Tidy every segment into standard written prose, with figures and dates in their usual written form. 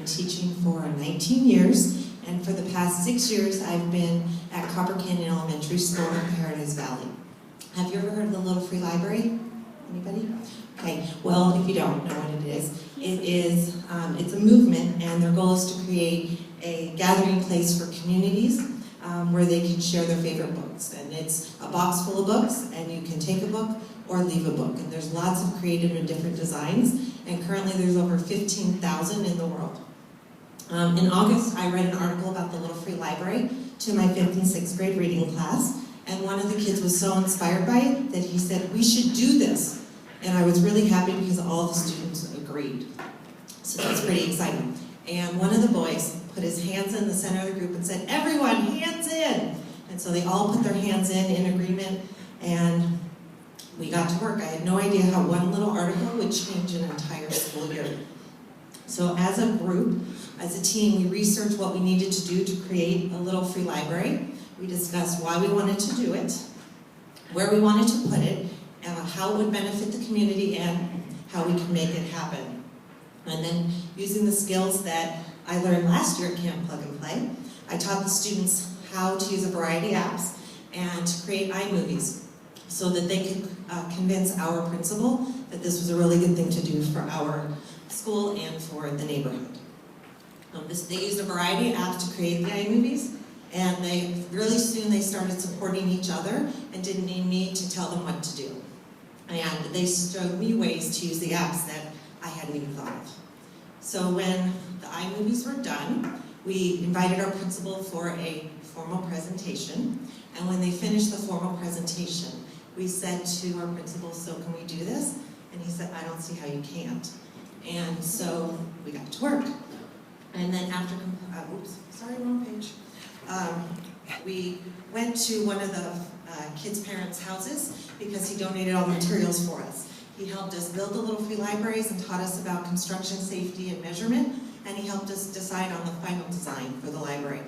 been teaching for 19 years, and for the past 6 years I've been at Copper Canyon Elementary School in Paradise Valley. Have you ever heard of the Little Free Library? Anybody? Okay, well, if you don't know what it is, it's a movement, and their goal is to create a gathering place for communities where they can share their favorite books. And it's a box full of books, and you can take a book or leave a book. And there's lots of creative and different designs, and currently there's over 15,000 in the world. In August, I read an article about the Little Free Library to my 5th and 6th grade reading class, and one of the kids was so inspired by it that he said, "We should do this." And I was really happy because all the students agreed. So that's pretty exciting. And one of the boys put his hands in the center of the group and said, "Everyone, hands in!" And so they all put their hands in agreement, and we got to work. I had no idea how one little article would change an entire school year. So as a group, as a team, we researched what we needed to do to create a Little Free Library. We discussed why we wanted to do it, where we wanted to put it, how it would benefit the community, and how we could make it happen. And then, using the skills that I learned last year at Camp Plug and Play, I taught the students how to use a variety of apps and to create iMovies so that they could convince our principal that this was a really good thing to do for our school and for the neighborhood. They used a variety of apps to create the iMovies, and really soon they started supporting each other and didn't need me to tell them what to do. And they showed me ways to use the apps that I hadn't even thought of. So when the iMovies were done, we invited our principal for a formal presentation, and when they finished the formal presentation, we said to our principal, "So can we do this?" And he said, "I don't see how you can't." And so we got to work. And then after, wrong page. We went to one of the kids' parents' houses because he donated all the materials for us. He helped us build the Little Free Libraries and taught us about construction safety and measurement, and he helped us decide on the final design for the library.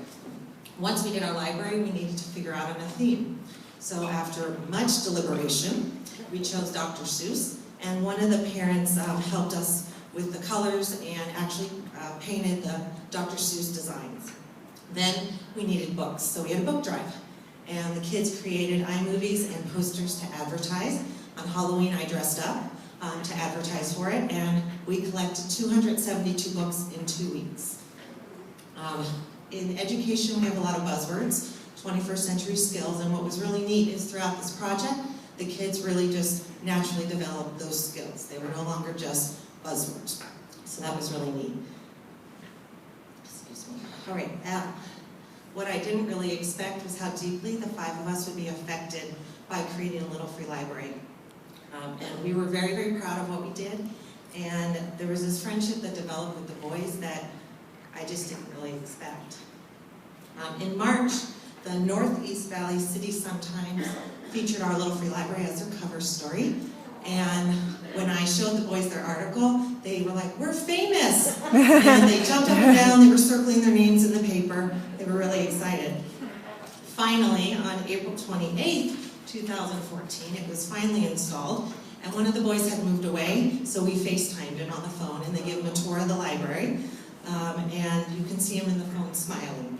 Once we did our library, we needed to figure out a theme. So after much deliberation, we chose Dr. Seuss, and one of the parents helped us with the colors and actually painted the Dr. Seuss designs. Then we needed books, so we had a book drive. And the kids created iMovies and posters to advertise. On Halloween, I dressed up to advertise for it, and we collected 272 books in 2 weeks. In education, we have a lot of buzzwords, 21st century skills, and what was really neat is throughout this project, the kids really just naturally developed those skills. They were no longer just buzzwords. So that was really neat. Excuse me. All right, what I didn't really expect was how deeply the 5 of us would be affected by creating a Little Free Library. And we were very, very proud of what we did. And there was this friendship that developed with the boys that I just didn't really expect. In March, the Northeast Valley City Sun-Times featured our Little Free Library as their cover story. And when I showed the boys their article, they were like, "We're famous!" And they jumped up and down, they were circling their names in the paper. They were really excited. Finally, on April 28th, 2014, it was finally installed, and one of the boys had moved away, so we FaceTimed him on the phone, and they gave him a tour of the library, and you can see him in the phone smiling.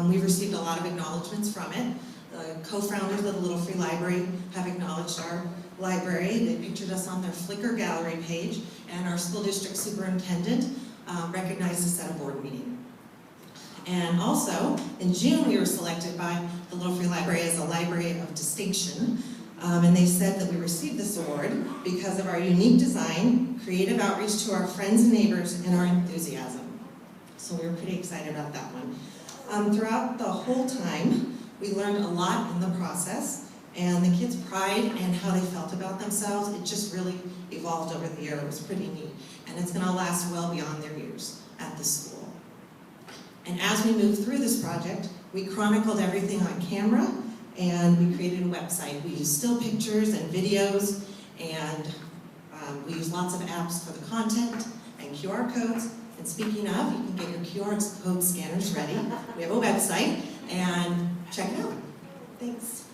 We received a lot of acknowledgments from it. The co-founders of the Little Free Library have acknowledged our library. They pictured us on their Flickr gallery page, and our school district superintendent recognized us at a board meeting. And also, in June, we were selected by the Little Free Library as a Library of Distinction, and they said that we received this award because of our unique design, creative outreach to our friends and neighbors, and our enthusiasm. So we were pretty excited about that one. Throughout the whole time, we learned a lot in the process, and the kids' pride and how they felt about themselves, it just really evolved over the year. It was pretty neat, and it's going to last well beyond their years at the school. And as we moved through this project, we chronicled everything on camera, and we created a website. We used still pictures and videos, and we used lots of apps for the content and QR codes. And speaking of, you can get your QR code scanners ready. We have a website, and check it out. Thanks.